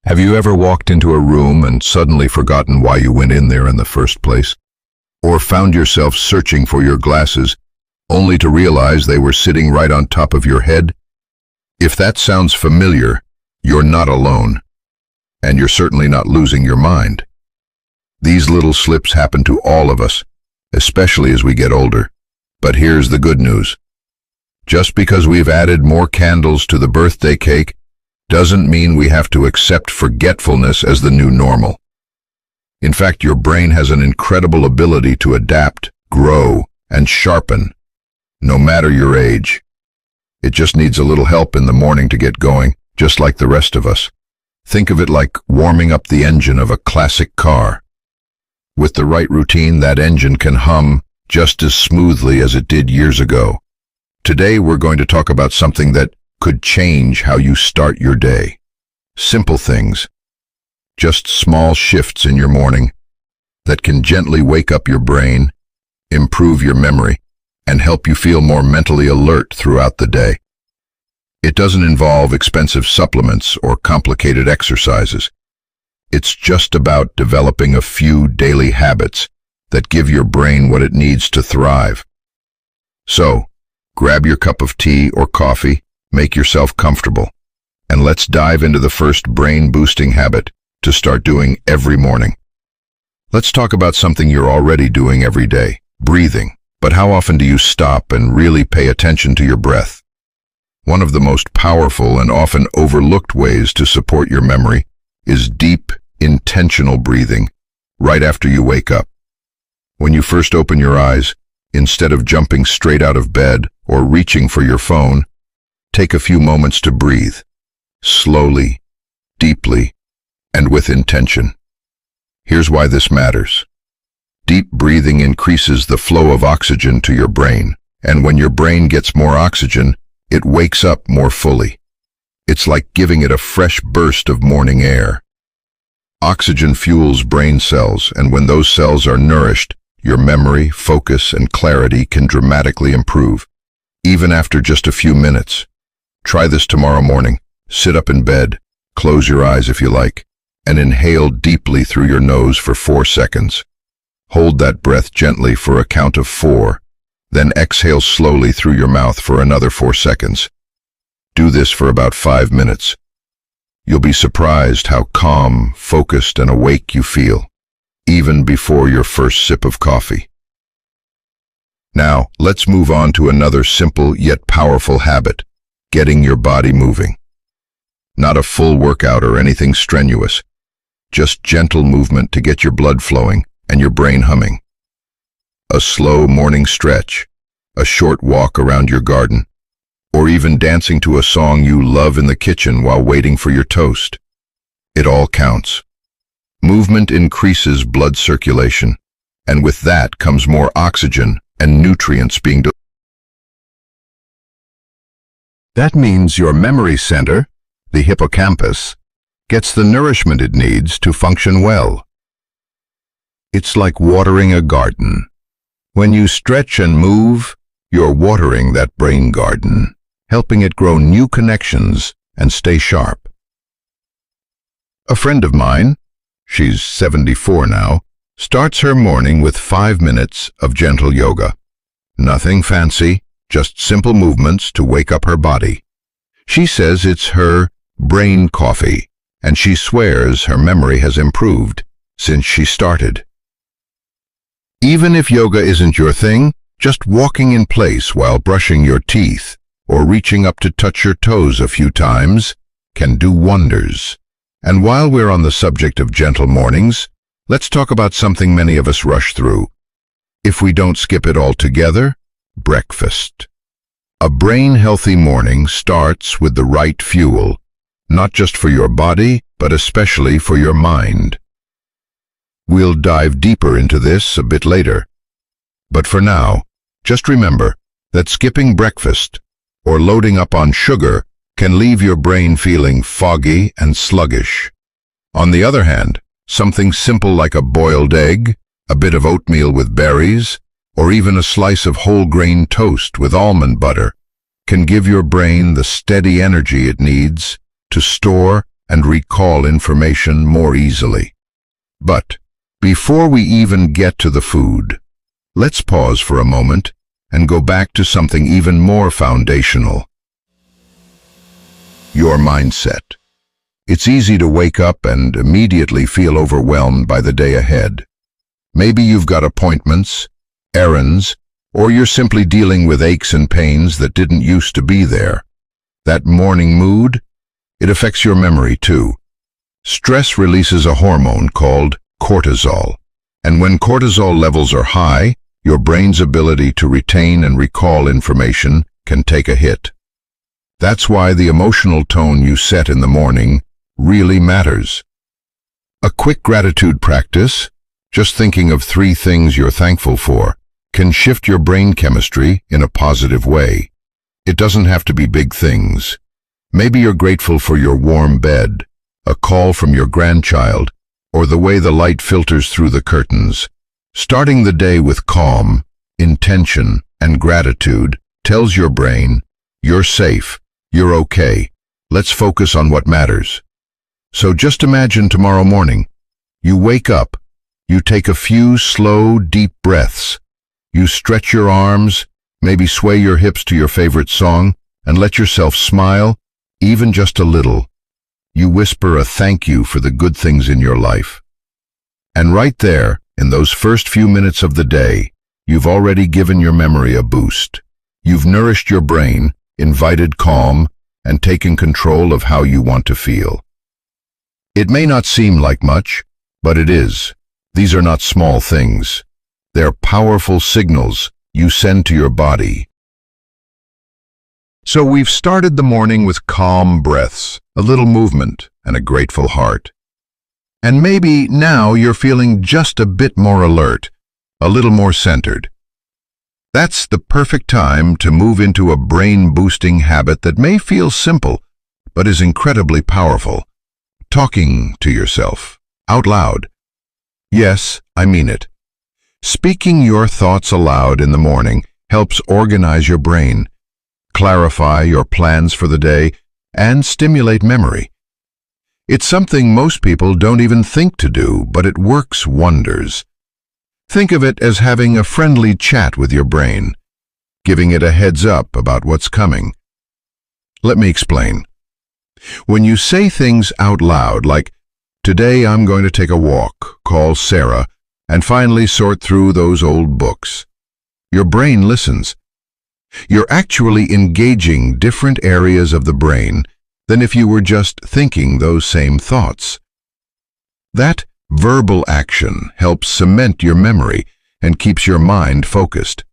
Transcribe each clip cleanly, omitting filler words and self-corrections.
Have you ever walked into a room and suddenly forgotten why you went in there in the first place? Or found yourself searching for your glasses, only to realize they were sitting right on top of your head? If that sounds familiar, you're not alone. And you're certainly not losing your mind. These little slips happen to all of us, especially as we get older. But here's the good news. Just because we've added more candles to the birthday cake doesn't mean we have to accept forgetfulness as the new normal. In fact, your brain has an incredible ability to adapt, grow, and sharpen, no matter your age. It just needs a little help in the morning to get going, just like the rest of us. Think of it like warming up the engine of a classic car. With the right routine, that engine can hum just as smoothly as it did years ago. Today, we're going to talk about something that could change how you start your day. Simple things, just small shifts in your morning that can gently wake up your brain, improve your memory, and help you feel more mentally alert throughout the day. It doesn't involve expensive supplements or complicated exercises. It's just about developing a few daily habits that give your brain what it needs to thrive. So, grab your cup of tea or coffee, make yourself comfortable, and let's dive into the first brain-boosting habit to start doing every morning. Let's talk about something you're already doing every day, breathing. But how often do you stop and really pay attention to your breath? One of the most powerful and often overlooked ways to support your memory is deep, intentional breathing right after you wake up. When you first open your eyes, instead of jumping straight out of bed or reaching for your phone, take a few moments to breathe, slowly, deeply, and with intention. Here's why this matters. Deep breathing increases the flow of oxygen to your brain, and when your brain gets more oxygen, it wakes up more fully. It's like giving it a fresh burst of morning air. Oxygen fuels brain cells, and when those cells are nourished, your memory, focus, and clarity can dramatically improve, even after just a few minutes. Try this tomorrow morning. Sit up in bed, close your eyes if you like, and inhale deeply through your nose for 4 seconds. Hold that breath gently for a count of 4, then exhale slowly through your mouth for another 4 seconds. Do this for about 5 minutes. You'll be surprised how calm, focused, and awake you feel, even before your first sip of coffee. Now, let's move on to another simple yet powerful habit, getting your body moving. Not a full workout or anything strenuous, just gentle movement to get your blood flowing and your brain humming. A slow morning stretch, a short walk around your garden, or even dancing to a song you love in the kitchen while waiting for your toast. It all counts. Movement increases blood circulation, and with that comes more oxygen and nutrients being delivered. That means your memory center, the hippocampus, gets the nourishment it needs to function well. It's like watering a garden. When you stretch and move, you're watering that brain garden, helping it grow new connections and stay sharp. A friend of mine, she's 74 now, starts her morning with 5 minutes of gentle yoga. Nothing fancy, just simple movements to wake up her body. She says it's her brain coffee, and she swears her memory has improved since she started. Even if yoga isn't your thing, just walking in place while brushing your teeth or reaching up to touch your toes a few times can do wonders. And while we're on the subject of gentle mornings, let's talk about something many of us rush through. If we don't skip it altogether, breakfast. A brain-healthy morning starts with the right fuel, not just for your body, but especially for your mind. We'll dive deeper into this a bit later. But for now, just remember that skipping breakfast or loading up on sugar can leave your brain feeling foggy and sluggish. On the other hand, something simple like a boiled egg, a bit of oatmeal with berries, or even a slice of whole grain toast with almond butter can give your brain the steady energy it needs to store and recall information more easily. But before we even get to the food, let's pause for a moment and go back to something even more foundational: your mindset. It's easy to wake up and immediately feel overwhelmed by the day ahead. Maybe you've got appointments, errands, or you're simply dealing with aches and pains that didn't used to be there. That morning mood, it affects your memory too. Stress releases a hormone called cortisol, and when cortisol levels are high, your brain's ability to retain and recall information can take a hit. That's why the emotional tone you set in the morning really matters. A quick gratitude practice, just thinking of 3 things you're thankful for, can shift your brain chemistry in a positive way. It doesn't have to be big things. Maybe you're grateful for your warm bed, a call from your grandchild, or the way the light filters through the curtains. Starting the day with calm, intention, and gratitude tells your brain, you're safe, you're okay, let's focus on what matters. So just imagine tomorrow morning. You wake up, you take a few slow, deep breaths. You stretch your arms, maybe sway your hips to your favorite song, and let yourself smile, even just a little. You whisper a thank you for the good things in your life. And right there, in those first few minutes of the day, you've already given your memory a boost. You've nourished your brain, invited calm, and taken control of how you want to feel. It may not seem like much, but it is. These are not small things. They're powerful signals you send to your body. So we've started the morning with calm breaths, a little movement, and a grateful heart. And maybe now you're feeling just a bit more alert, a little more centered. That's the perfect time to move into a brain-boosting habit that may feel simple, but is incredibly powerful. Talking to yourself, out loud. Yes, I mean it. Speaking your thoughts aloud in the morning helps organize your brain, clarify your plans for the day, and stimulate memory. It's something most people don't even think to do, but it works wonders. Think of it as having a friendly chat with your brain, giving it a heads up about what's coming. Let me explain. When you say things out loud like, "Today I'm going to take a walk, call Sarah, and finally sort through those old books," your brain listens. You're actually engaging different areas of the brain than if you were just thinking those same thoughts. That verbal action helps cement your memory and keeps your mind focused.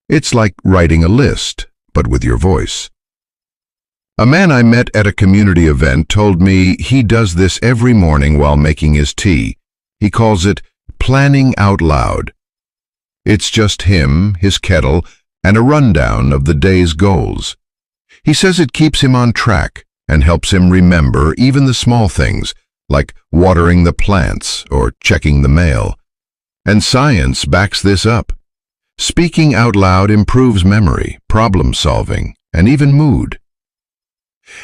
It's like writing a list, but with your voice. A man I met at a community event told me he does this every morning while making his tea. He calls it planning out loud. It's just him, his kettle, and a rundown of the day's goals. He says it keeps him on track and helps him remember even the small things, like watering the plants or checking the mail. And science backs this up. Speaking out loud improves memory, problem solving, and even mood.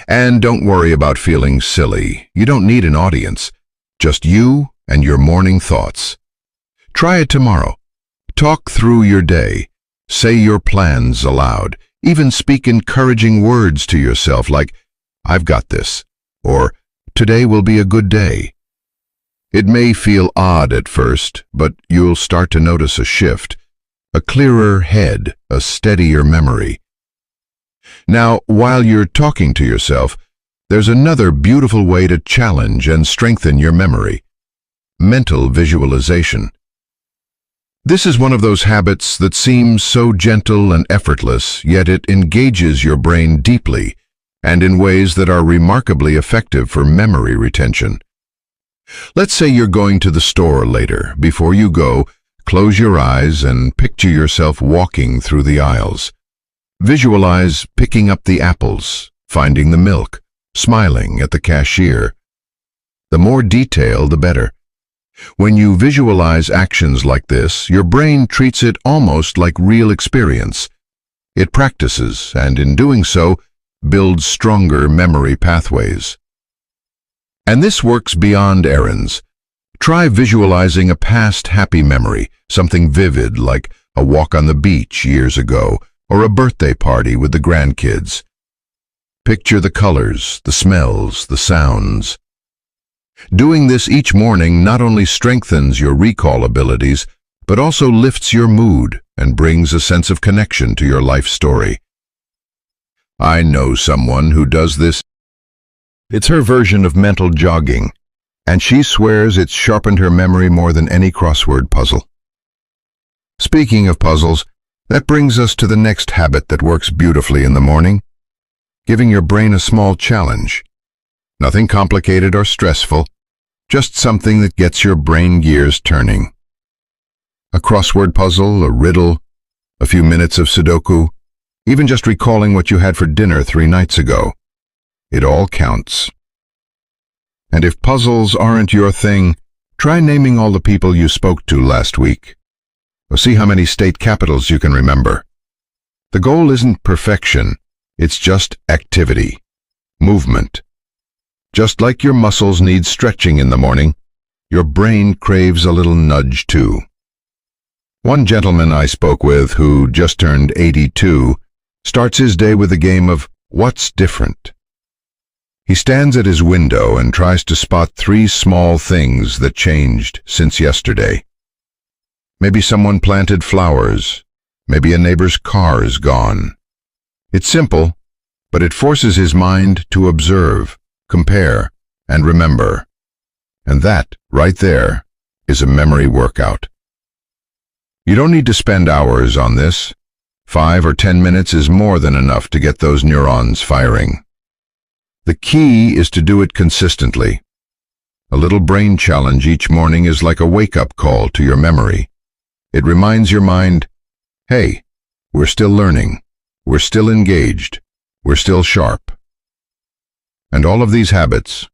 And don't worry about feeling silly. You don't need an audience. Just you and your morning thoughts. Try it tomorrow. Talk through your day. Say your plans aloud. Even speak encouraging words to yourself like, "I've got this," or "Today will be a good day." It may feel odd at first, but you'll start to notice a shift, a clearer head, a steadier memory. Now, while you're talking to yourself, there's another beautiful way to challenge and strengthen your memory: mental visualization. This is one of those habits that seems so gentle and effortless, yet it engages your brain deeply and in ways that are remarkably effective for memory retention. Let's say you're going to the store later. Before you go, close your eyes and picture yourself walking through the aisles. Visualize picking up the apples, finding the milk, smiling at the cashier. The more detail, the better. When you visualize actions like this, your brain treats it almost like real experience. It practices, and in doing so, builds stronger memory pathways. And this works beyond errands. Try visualizing a past happy memory, something vivid like a walk on the beach years ago or a birthday party with the grandkids. Picture the colors, the smells, the sounds. Doing this each morning not only strengthens your recall abilities, but also lifts your mood and brings a sense of connection to your life story. I know someone who does this. It's her version of mental jogging, and she swears it's sharpened her memory more than any crossword puzzle. Speaking of puzzles, that brings us to the next habit that works beautifully in the morning, giving your brain a small challenge. Nothing complicated or stressful, just something that gets your brain gears turning. A crossword puzzle, a riddle, a few minutes of Sudoku, even just recalling what you had for dinner 3 nights ago. It all counts. And if puzzles aren't your thing, try naming all the people you spoke to last week. Or see how many state capitals you can remember. The goal isn't perfection, it's just activity, movement. Just like your muscles need stretching in the morning, your brain craves a little nudge too. One gentleman I spoke with, who just turned 82, starts his day with a game of What's Different? He stands at his window and tries to spot 3 small things that changed since yesterday. Maybe someone planted flowers. Maybe a neighbor's car is gone. It's simple, but it forces his mind to observe, compare, and remember. And that, right there, is a memory workout. You don't need to spend hours on this. 5 or 10 minutes is more than enough to get those neurons firing. The key is to do it consistently. A little brain challenge each morning is like a wake-up call to your memory. It reminds your mind, hey, we're still learning, we're still engaged, we're still sharp. And all of these habits,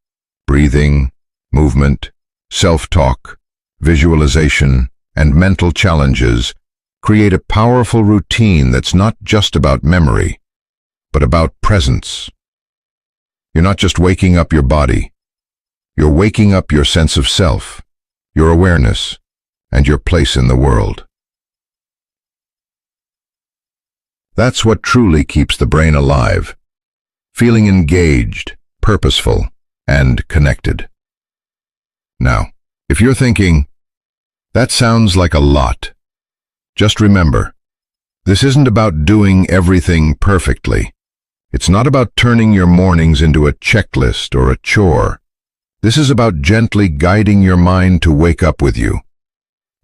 breathing, movement, self-talk, visualization, and mental challenges, create a powerful routine that's not just about memory, but about presence. You're not just waking up your body, you're waking up your sense of self, your awareness, and your place in the world. That's what truly keeps the brain alive, feeling engaged, purposeful, and connected. Now, if you're thinking, that sounds like a lot, just remember, this isn't about doing everything perfectly. It's not about turning your mornings into a checklist or a chore. This is about gently guiding your mind to wake up with you.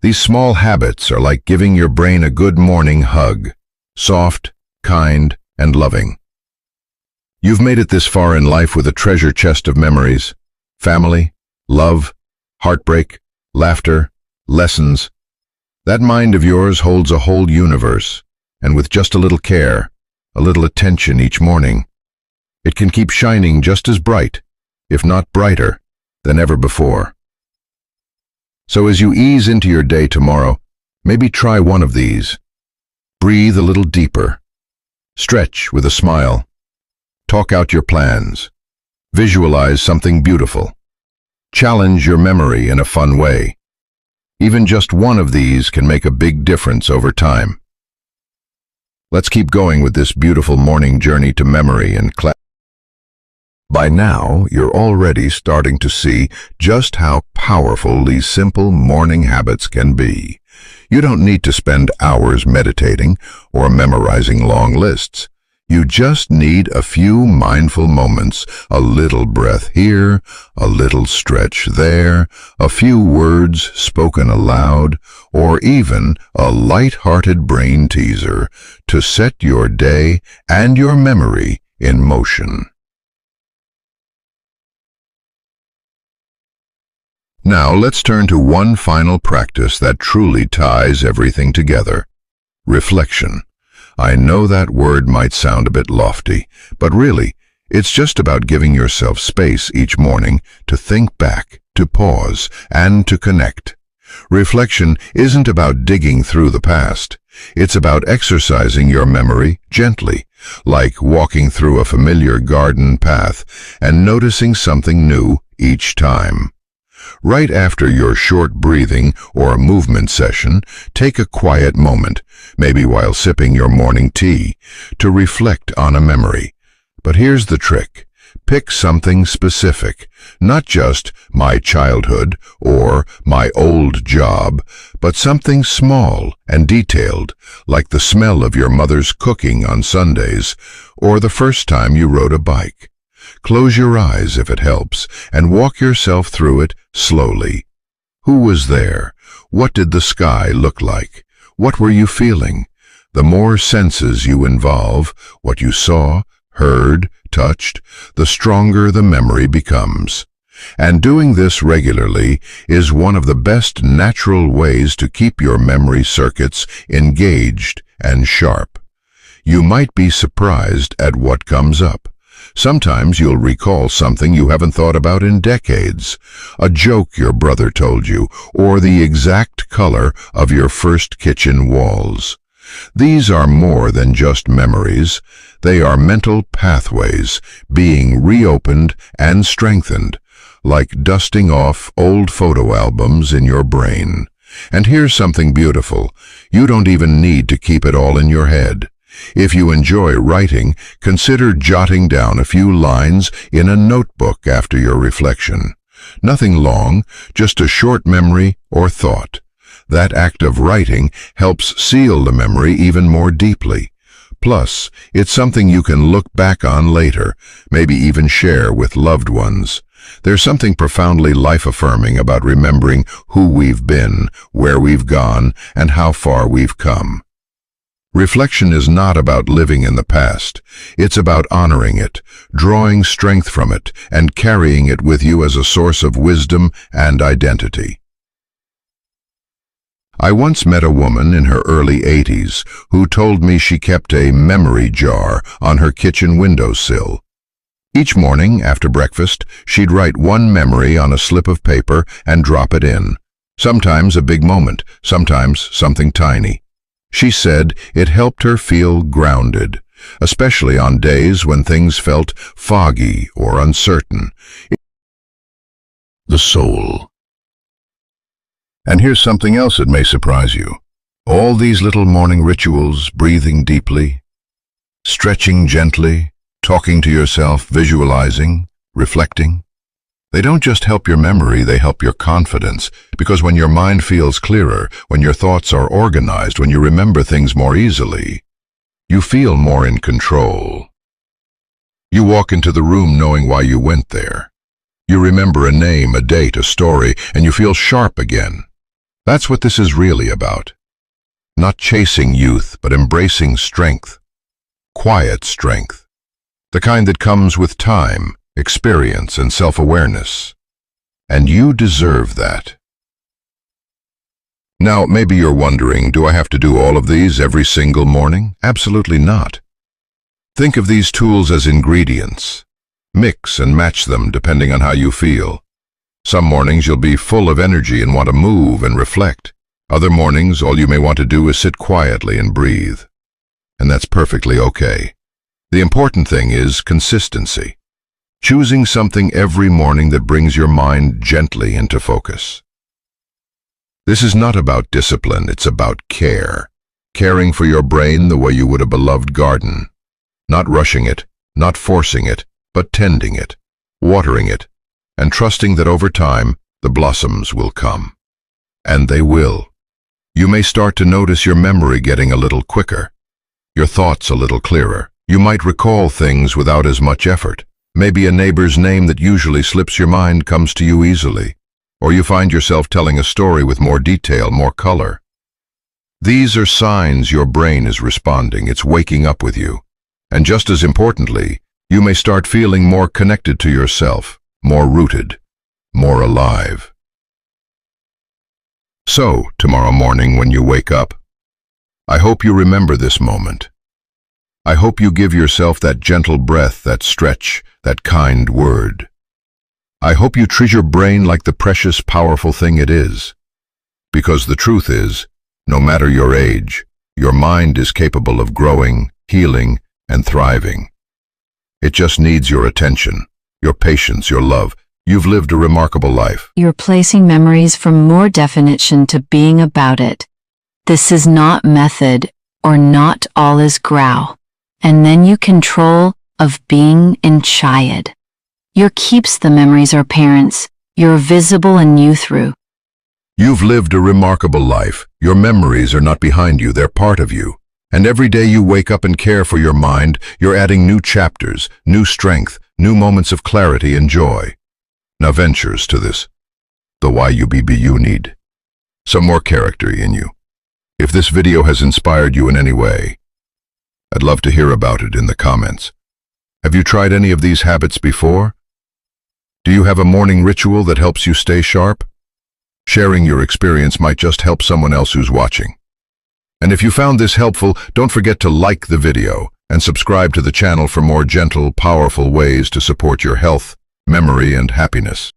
These small habits are like giving your brain a good morning hug, soft, kind, and loving. You've made it this far in life with a treasure chest of memories, family, love, heartbreak, laughter, lessons. That mind of yours holds a whole universe, and with just a little care, a little attention each morning, it can keep shining just as bright, if not brighter, than ever before. So as you ease into your day tomorrow, maybe try one of these. Breathe a little deeper. Stretch with a smile. Talk out your plans. Visualize something beautiful. Challenge your memory in a fun way. Even just one of these can make a big difference over time. Let's keep going with this beautiful morning journey to memory and clarity. By now, you're already starting to see just how powerful these simple morning habits can be. You don't need to spend hours meditating or memorizing long lists. You just need a few mindful moments, a little breath here, a little stretch there, a few words spoken aloud, or even a light-hearted brain teaser to set your day and your memory in motion. Now let's turn to one final practice that truly ties everything together: reflection. I know that word might sound a bit lofty, but really, it's just about giving yourself space each morning to think back, to pause, and to connect. Reflection isn't about digging through the past. It's about exercising your memory gently, like walking through a familiar garden path and noticing something new each time. Right after your short breathing or movement session, take a quiet moment, maybe while sipping your morning tea, to reflect on a memory. But here's the trick. Pick something specific, not just my childhood or my old job, but something small and detailed, like the smell of your mother's cooking on Sundays, or the first time you rode a bike. Close your eyes if it helps, and walk yourself through it slowly. Who was there? What did the sky look like? What were you feeling? The more senses you involve, what you saw, heard, touched, the stronger the memory becomes. And doing this regularly is one of the best natural ways to keep your memory circuits engaged and sharp. You might be surprised at what comes up. Sometimes you'll recall something you haven't thought about in decades, a joke your brother told you, or the exact color of your first kitchen walls. These are more than just memories. They are mental pathways being reopened and strengthened, like dusting off old photo albums in your brain. And here's something beautiful. You don't even need to keep it all in your head. If you enjoy writing, consider jotting down a few lines in a notebook after your reflection. Nothing long, just a short memory or thought. That act of writing helps seal the memory even more deeply. Plus, it's something you can look back on later, maybe even share with loved ones. There's something profoundly life-affirming about remembering who we've been, where we've gone, and how far we've come. Reflection is not about living in the past. It's about honoring it, drawing strength from it, and carrying it with you as a source of wisdom and identity. I once met a woman in her early 80s who told me she kept a memory jar on her kitchen windowsill. Each morning after breakfast, she'd write one memory on a slip of paper and drop it in. Sometimes a big moment, sometimes something tiny. She said it helped her feel grounded, especially on days when things felt foggy or uncertain. The soul. And here's something else that may surprise you. All these little morning rituals, breathing deeply, stretching gently, talking to yourself, visualizing, reflecting, they don't just help your memory, they help your confidence, because when your mind feels clearer, when your thoughts are organized, when you remember things more easily, you feel more in control. You walk into the room knowing why you went there. You remember a name, a date, a story, and you feel sharp again. That's what this is really about. Not chasing youth, but embracing strength. Quiet strength. The kind that comes with time, experience, and self-awareness. And you deserve that. Now, maybe you're wondering, do I have to do all of these every single morning? Absolutely not. Think of these tools as ingredients. Mix and match them depending on how you feel. Some mornings you'll be full of energy and want to move and reflect. Other mornings, all you may want to do is sit quietly and breathe. And that's perfectly okay. The important thing is consistency. Choosing something every morning that brings your mind gently into focus. This is not about discipline, it's about care. Caring for your brain the way you would a beloved garden. Not rushing it, not forcing it, but tending it, watering it, and trusting that over time the blossoms will come. And they will. You may start to notice your memory getting a little quicker, your thoughts a little clearer. You might recall things without as much effort. Maybe a neighbor's name that usually slips your mind comes to you easily, or you find yourself telling a story with more detail, more color. These are signs your brain is responding, it's waking up with you. And just as importantly, you may start feeling more connected to yourself, more rooted, more alive. So, tomorrow morning when you wake up, I hope you remember this moment. I hope you give yourself that gentle breath, that stretch, that kind word. I hope you treat your brain like the precious, powerful thing it is. Because the truth is, no matter your age, your mind is capable of growing, healing, and thriving. It just needs your attention, your patience, your love, You've lived a remarkable life. You're placing memories from more definition to being about it. This is not method or not all is growl. And then you control of being enchayed. Your keeps the memories are parents. You're visible and you through. You've lived a remarkable life. Your memories are not behind you, they're part of you. And every day you wake up and care for your mind, you're adding new chapters, new strength, new moments of clarity and joy. Now ventures to this, the why you need. Some more character in you. If this video has inspired you in any way, I'd love to hear about it in the comments. Have you tried any of these habits before? Do you have a morning ritual that helps you stay sharp? Sharing your experience might just help someone else who's watching. And if you found this helpful, don't forget to like the video and subscribe to the channel for more gentle, powerful ways to support your health, memory, and happiness.